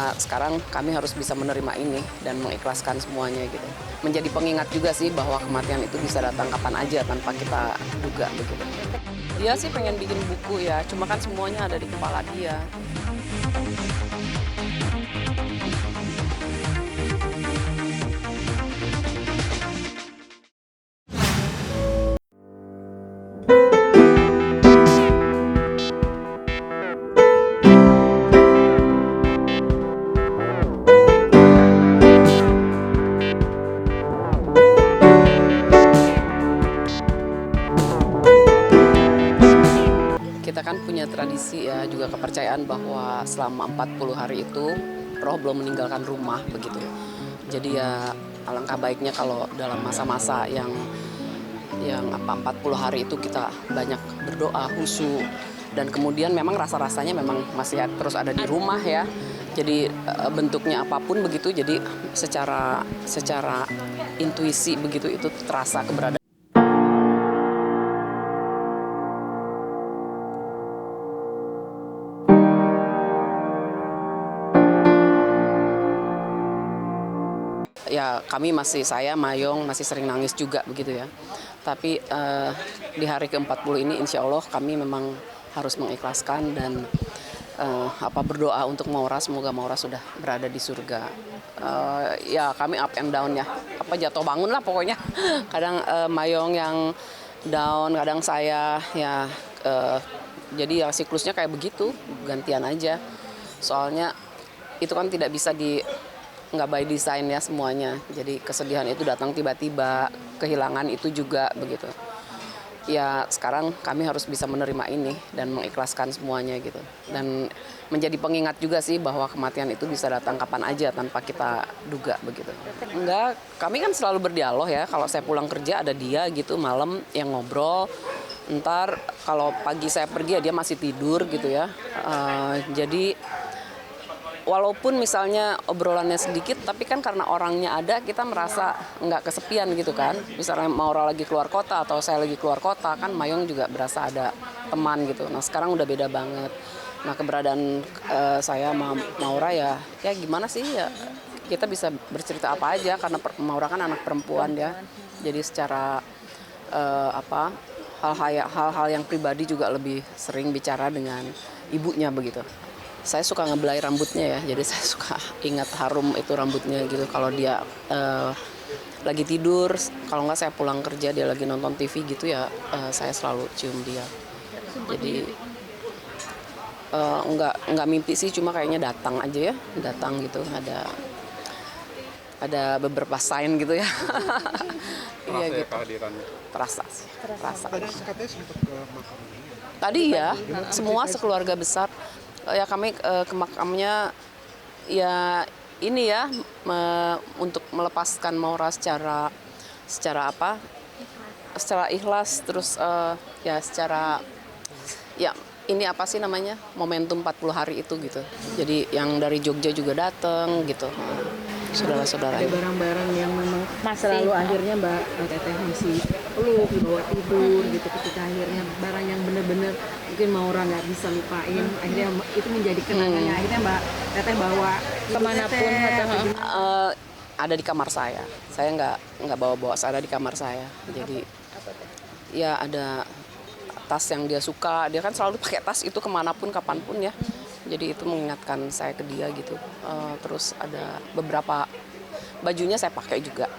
ya sekarang kami harus bisa menerima ini dan mengikhlaskan semuanya gitu. Menjadi pengingat juga sih bahwa kematian itu bisa datang kapan aja tanpa kita duga begitu. Dia sih pengen bikin buku ya, cuma kan semuanya ada di kepala dia. Kita kan punya tradisi ya, juga kepercayaan bahwa selama 40 hari itu roh belum meninggalkan rumah begitu. Jadi ya alangkah baiknya kalau dalam masa-masa yang 40 hari itu kita banyak berdoa, khusyuk, dan kemudian memang rasa-rasanya memang masih terus ada di rumah ya. Jadi bentuknya apapun begitu, jadi secara intuisi begitu itu terasa keberadaan. Ya kami saya, Mayong masih sering nangis juga begitu ya. Tapi di hari ke-40 ini insya Allah kami memang harus mengikhlaskan dan berdoa untuk Maura, semoga Maura sudah berada di surga. Ya kami up and down ya, jatuh bangun lah pokoknya. Kadang Mayong yang down, kadang saya ya. Jadi ya siklusnya kayak begitu, gantian aja. Soalnya itu kan tidak bisa nggak by design ya semuanya. Jadi kesedihan itu datang tiba-tiba, kehilangan itu juga begitu. Ya sekarang kami harus bisa menerima ini dan mengikhlaskan semuanya gitu. Dan menjadi pengingat juga sih bahwa kematian itu bisa datang kapan aja tanpa kita duga begitu. Enggak, kami kan selalu berdialog ya. Kalau saya pulang kerja ada dia gitu, malam yang ngobrol. Ntar kalau pagi saya pergi ya dia masih tidur gitu ya. Jadi walaupun misalnya obrolannya sedikit, tapi kan karena orangnya ada, kita merasa nggak kesepian gitu kan. Misalnya Maura lagi keluar kota atau saya lagi keluar kota, kan Mayong juga berasa ada teman gitu. Nah sekarang udah beda banget. Nah keberadaan saya sama Maura ya gimana sih ya, kita bisa bercerita apa aja karena Maura kan anak perempuan ya. Jadi secara hal-hal yang pribadi juga lebih sering bicara dengan ibunya begitu. Saya suka ngebelai rambutnya ya, jadi saya suka ingat harum itu rambutnya gitu. Kalau dia lagi tidur, kalau nggak saya pulang kerja dia lagi nonton TV gitu ya, saya selalu cium dia. Jadi nggak mimpi sih, cuma kayaknya datang aja ya, datang gitu. Ada beberapa sign gitu ya. Iya gitu. Terasa sih, terasa. Katanya sempat ke makamnya. Tadi ya, semua sekeluarga besar. Ya kami ke makamnya ya ini ya untuk melepaskan Maura secara ikhlas, terus ya secara ya ini apa sih namanya, momentum 40 hari itu gitu. Jadi yang dari Jogja juga datang gitu. Saudara-saudara. Ada barang-barang yang memang selalu akhirnya Mbak Teteh masih peluk, dibawa tidur gitu, ketika akhirnya barang yang benar-benar mungkin Maura nggak bisa lupain, akhirnya itu menjadi kenangannya. Akhirnya Mbak Teteh bawa kemanapun ada di kamar saya nggak bawa, ada di kamar saya. Jadi ya ada tas yang dia suka, dia kan selalu pakai tas itu kemanapun kapanpun ya. Jadi itu mengingatkan saya ke dia gitu. Terus ada beberapa bajunya saya pakai juga.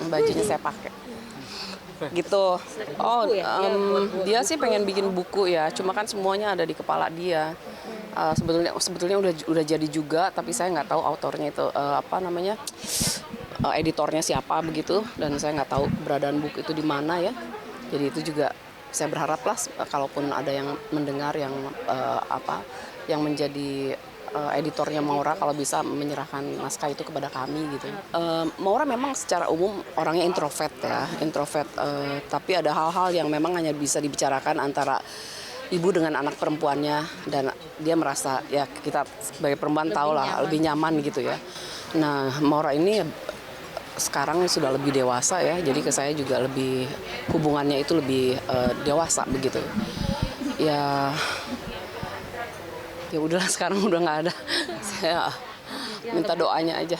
Bajunya saya pakai. Gitu. Oh, dia sih pengen bikin buku ya. Cuma kan semuanya ada di kepala dia. Sebetulnya udah jadi juga, tapi saya nggak tahu autornya itu editornya siapa begitu. Dan saya nggak tahu keberadaan buku itu di mana ya. Jadi itu juga saya berharap lah kalaupun ada yang mendengar yang menjadi editornya Maura, kalau bisa menyerahkan naskah itu kepada kami gitu. Maura memang secara umum orangnya introvert ya, tapi ada hal-hal yang memang hanya bisa dibicarakan antara ibu dengan anak perempuannya, dan dia merasa ya kita sebagai perempuan tahu lah lebih nyaman gitu ya. Nah Maura ini sekarang sudah lebih dewasa ya, jadi ke saya juga lebih hubungannya itu lebih dewasa begitu. Ya udahlah sekarang udah nggak ada. Saya minta doanya aja.